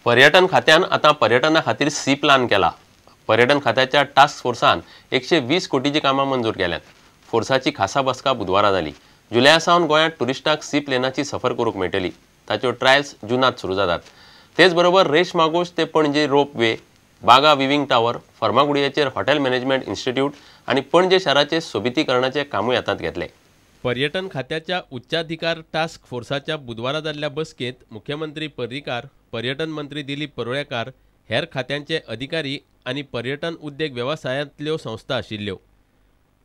पर्यटन खात्यान आता पर्यटना खातीर सी प्लान केला। पर्यटन खात्याच्या टास्क फोर्सान 120 कोटीची कामां मंजूर केल्यात। फोर्साची खासा बसका बुधवारा जाली। जुलया सावन गोंयांत टुरिस्टांक सी प्लेनाची सफर करूंक मेळटली। ताच्यो ट्रायल्स जुनात सुरू जातात। तेच बरोबर रेश मागोश ते पणजे rope way, Baga viewing tower, फर्मागुडयेचेर हॉटेल मॅनेजमेंट इन्स्टिट्यूट आणि पणजे शाराचे सोबितीकरणाचे कामूय हातात घेतले। पर्यटन खात्याच्या उच्चाधिकार टास्क फोर्साच्या बुधवारा जाल्ल्या बसकेत मुख्यमंत्री पर्रीकार, पर्यटन मंत्री दिलीप परोळेकार, हेर खात्यांचे अधिकारी आणि पर्यटन उद्योग व्यवसायांतल्यो संस्था आशिल्ल्यो।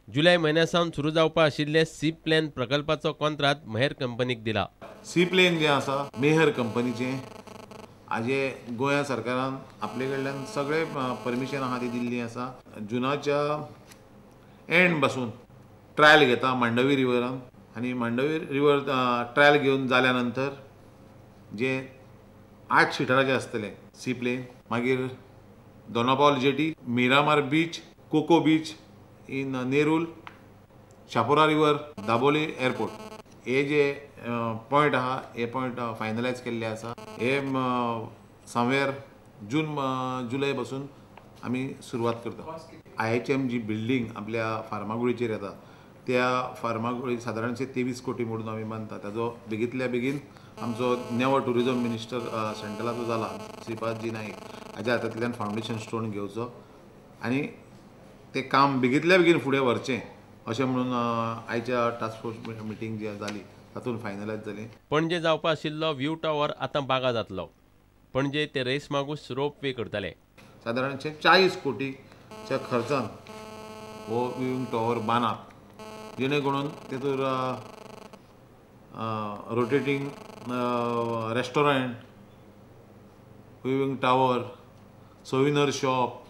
जुलय म्हयन्यासावन सुरू जावपा आशिल्ले सी प्लेन प्रकल्पाचो कॉन्ट्राक्ट मेहर कंपनीक दिला। सी प्लेन जे आसा मेहर कंपनीचे हाजे गोंया सरकारान आपले कडल्यान सगळे परमिशन आहा ती दिल्ली आसा। जुनाच्या एंड पासून ट्रायल घेता मांडवी रिवरान आनी मांडवी रिवर ट्रायल घेवन जाल्या नंतर जे 8 सिटराचे आसतले सी प्लेन, मागीर Dona Paula jetty, Miramar beach, cocoa beach in Nerul, Chapora river, Dabolim airport हे जे पॉयंट आहा हे पॉयंट फायनलायज केल्ले आसा। हे समवेर जून जुलय पासून आमी सुरवात करता। IHM जी बिल्डींग आपल्या फार्मागुडीचेर येता त्या फार्मागुडी सादारणशे 23 कोटी म्हणून आमी मानता। ताजो बेगींतल्या बेगीन आमचो नेवो टुरिजम मिनिस्टर सेंट्रलाचो जाला श्रीपादजी नाईक हाज्या हातांतल्यान फावंडेशन स्टोन घेवचो आनी ते काम बेगींतल्या बेगीन फुडें व्हरचें अशें म्हणून आयच्या टास्क फोर्स मिटींग जी जाली तातूंत फायनलायज जाली। पणजे जावपा आशिल्लो व्यू टावर आतां बागा जातलो। पणजे ते रेस मागूस रोप वे करतले। सादारणशे 40 कोटीच्या खर्चान हो व्यूइंग टावर बांदप जेणे करून तेतूर rotating restaurant, viewing tower, souvenir shop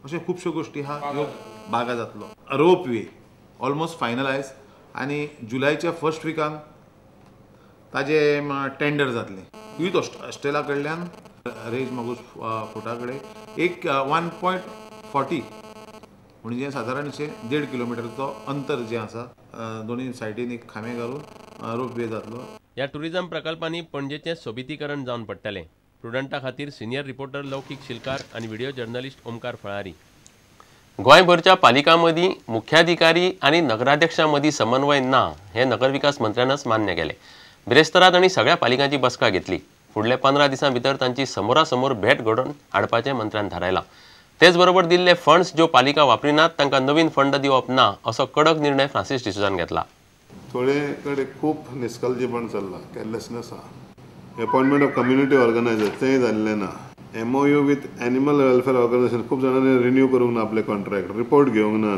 अशे खुबश्यो गोष्टी आहा ह्यो बागा जातलो। रोप वे ऑलमोस्ट फायनलायज आनी जुलयाच्या फर्स्ट विकान ताजे टेंडर जातले। यूथ हॉस्टेला कडल्यान रेज मागूस फोर्टा कडेन एक 1.40 म्हणजे सादारणशे 1.5 किलोमिटरचो अंतर जे आसा दोन्ही सायडीन एक खांबे घालून रोप वे जातलो। ह्या टुरिजम प्रकल्पांनी पणजेचें सोबितीकरण जावन पडटलें। प्रुडंटा खातीर सिनियर रिपोर्टर लौकीक शिलकार आणि व्हिडिओ जर्नलिस्ट ओमकार फळारी। गोंयभरच्या पालिकां मदीं मुख्याधिकारी आणि नगराध्यक्षां मदीं समन्वय ना हे नगरविकास मंत्र्यानच मान्य केले। बिरेस्तारा तांणी सगळ्या पालिकांची बसका घेतली। फुडल्या 15 दिसां भितर तांची समोरासमोर भेट घडोवन हाडपाचें मंत्र्यान थारायलां। तेच बरोबर दिल्ले फंड्स ज्यो पालिका वापरिनात तांकां नवीन फंड दिवप ना असो कडक निर्णय फ्रांसीस डिसोजान घेतला। थोडे कडेन खूब निश्काळजीपण चल्ला, केअरलेसनेस आहा। अपॉइंटमेंट ऑफ कम्युनिटी ऑर्गनायझर तेंय जाल्लें ना। MOU with animal welfare organisation खूब जाणांनी रिन्यू करूंक ना आपले कॉन्ट्रॅक्ट, रिपोर्ट घेवंक ना,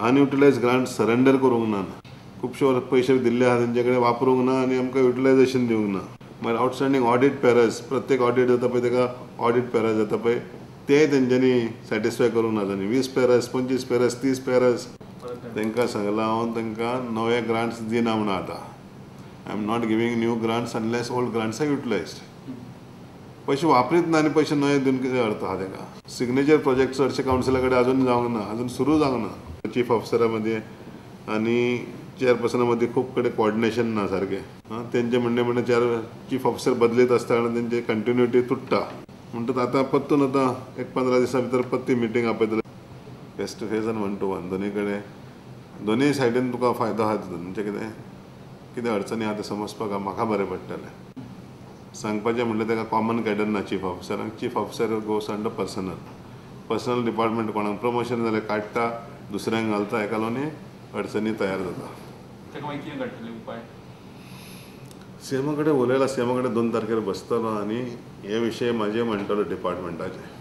अनयुटिलायज ग्रांट सरेंडर करूंक ना, खुबशे पयशे दिल्ले आहा तेंचे कडेन वापरूंक ना आनी आमकां युटिलायजेशन दिवंक ना। मागीर आउटस्टँडींग ऑडिट पेरस, प्रत्येक ऑडिट जाता पळय ताका ऑडिट पेरस जाता पळय ते तेंच्यांनी सॅटिस्फाय करूंक ना। 20 पेरस, 25 पेरस, 30 पेरस तांकां सांगलां हांव तांकां नवे ग्रांट्स दिना म्हणून आतां। I am not giving new grants unless old grants are utilised. पैसे वापरीत ना आनी पैसे नवे दिवन कितें अर्थ आहा ताका। सिग्नेचर प्रोजेक्ट चडशे कावन्सिला कडेन अजून जावंक ना, अजून सुरू जावंक ना। चीफ ऑफिसरा मदीं आनी चेअरपर्सना मदीं खूब कडेन कोऑर्डिनेशन ना सारकें। तेंचे म्हणणे चीफ ऑफिसर बदलीत आसतना तेंची कंटिन्युटी तुट्टा म्हणटा आतां पत्तून आतां एक 15 दिसां भितर पत्ती मिटींग आपयतले फेस टू फेस आनी 1 to 1 दोनी कडेन दोनी सायडीन तुका फायदो आहा तितून। म्हणजे कितें अडचणी आहा ते समजपाक म्हाका बरें पडटलें। सांगपाचें म्हणल्यार ताका कॉमन कॅडर ना चीफ ऑफिसरांक। चीफ ऑफिसर गोस अंडर पर्सनल डिपार्टमेंट कोणाक प्रमोशन जाल्यार काडटा, दुसऱ्यांक घालता, हेका लागून अडचणी तयार जाता। सीएमा कडेन उलयला, सीएमा कडेन 2 तारखेर बसतलो आनी हे विशय म्हाजे म्हणटलो डिपार्टमेंटाचे।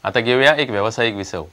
आता घेऊया एक व्यावसायिक विसव।